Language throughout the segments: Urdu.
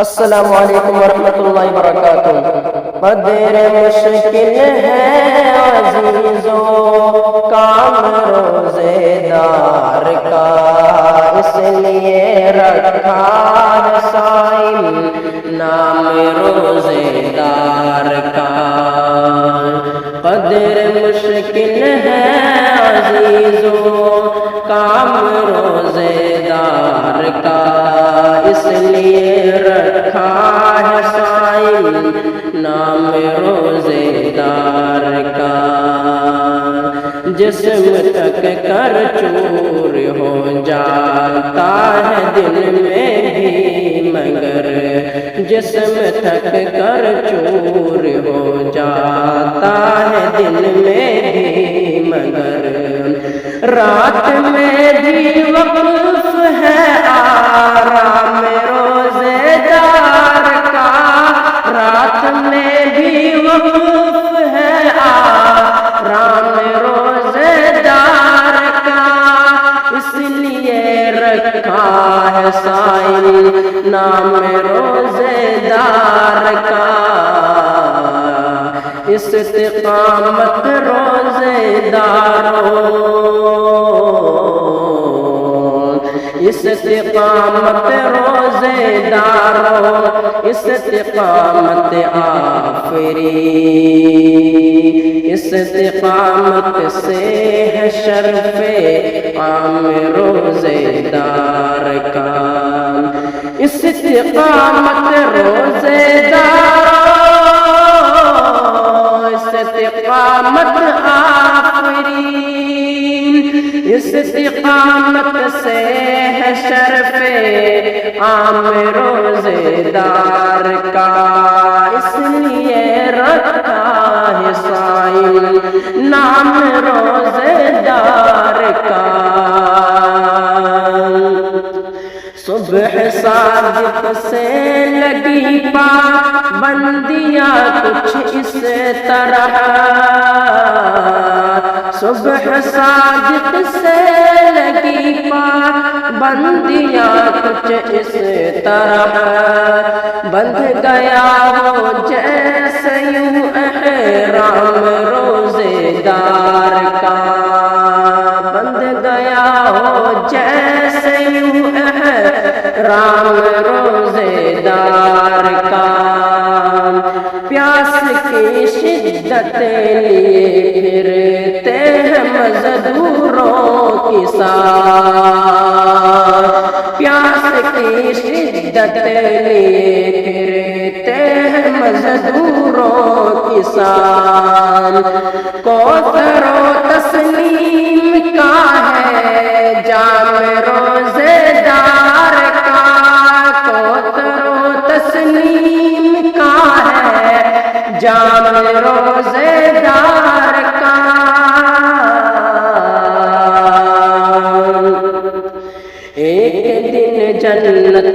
السلام علیکم ورحمۃ اللہ وبرکاتہ۔ قدر مشکل ہے عزیزوں کام روزے دار کا، اس لیے رکھا ہے صائم نام روزے دار کا۔ قدر مشکل ہے عزیزوں کام روزے دار کا، اس لیے رکھا ہے صائم نام روزے دار کا۔ جسم تک کر چور ہو جاتا ہے دل میں بھی، مگر جسم تک کر چور ہو جاتا ہے دل میں بھی، مگر رات میں بھی وقف ہے آرام روزے دار کا، رات میں بھی وقف ہے آرام روزے دار کا، اس لیے رکھا ہے صائم نام روزے دار کا۔ استقامت روزے داروں، استقامت روزے داروں، استقامت آفری، استقامت سے ہے شرف عام روزے دار کا۔ استقامت روزے داروں، استقامت آفری، استقامت سے ہے شرف عام روزے دار کا، اس لیے رکھا ہے صائم نام روزے دار کا۔ صبح صادق سے لگی پابندیاں کچھ اس طرح، صبح صادق سے لگی پابندیاں کچھ اس طرح، بندھ گیا ہو جیسے یوں احرام روزے دار کا، بندھ گیا ہو جیسے یوں احرام روزے دار کا۔ پیاس کی شدت لیے پھرتے ہیں مزدوروں کی ساتھ، پیاس کی شدت لیے پھرتے ہیں مزدوروں کی ساتھ، کوثر و تسلیم کا ہے جام روزے دار کا، کوثر و تسلیم کا ہے جام روزے دار کا۔ ایک دن جنت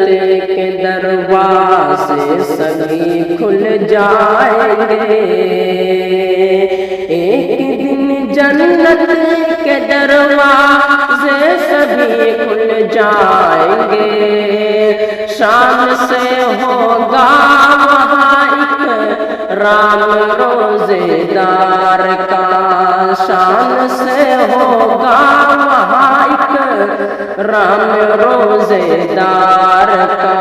کے دروازے سبھی کھل جائیں گے، ایک دن جنت کے دروازے سبھی کھل جائیں گے، شام سے ہوگا وہاں ایک رام روزے دار کا، شام سے ہوگا وہاں ایک رام روزے دار کا۔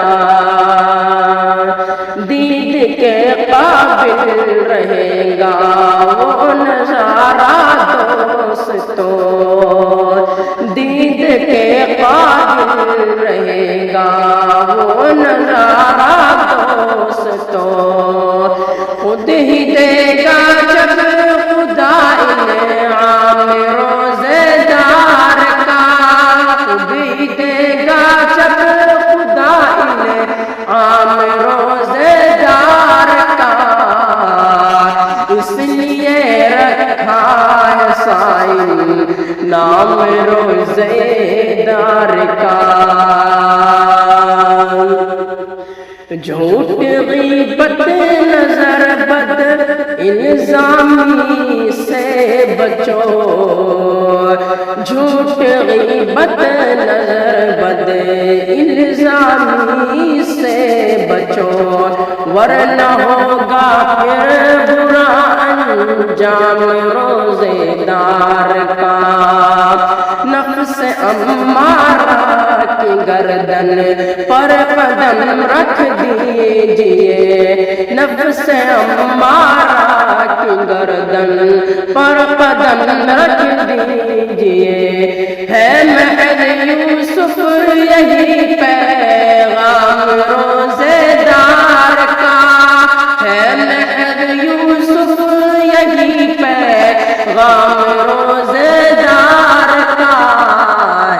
دید کے قابل رہے گا وہ نظارہ دوستو، دید کے قابل رہے گا وہ نظارہ دوستو، خود ہی دے گا جب خدا انعام روزے دار کا، خود ہی دے گا جب خدا انعام روزے دار کا، اس لیے رکھا ہے صائم نام روزے دار کا۔ جھوٹ غیبت نظر بد الزامی سے بچو، جھوٹ غیبت نظر بد الزامی سے بچو ورنہ ہوگا پھر برا انجام روزے دار کا۔ نفس امارہ کی گردن پر قدم رکھ دیجئے، نفس امارہ کی گردن پر قدم رکھ دیجئے، ہے محض یوسف یہی پیغام روزے دار کا، ہے محض یوسف یہی پیغام روزے دار کا،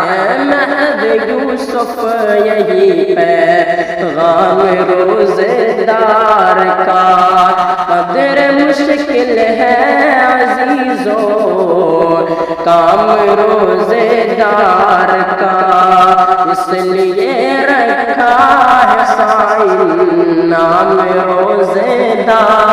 ہے محض یوسف یہی پیغام روزے دار کا۔ قدر مشکل ہے عزیزوں کام روزے دار کا، اس لیے رکھا ہے سائل نام روزے دار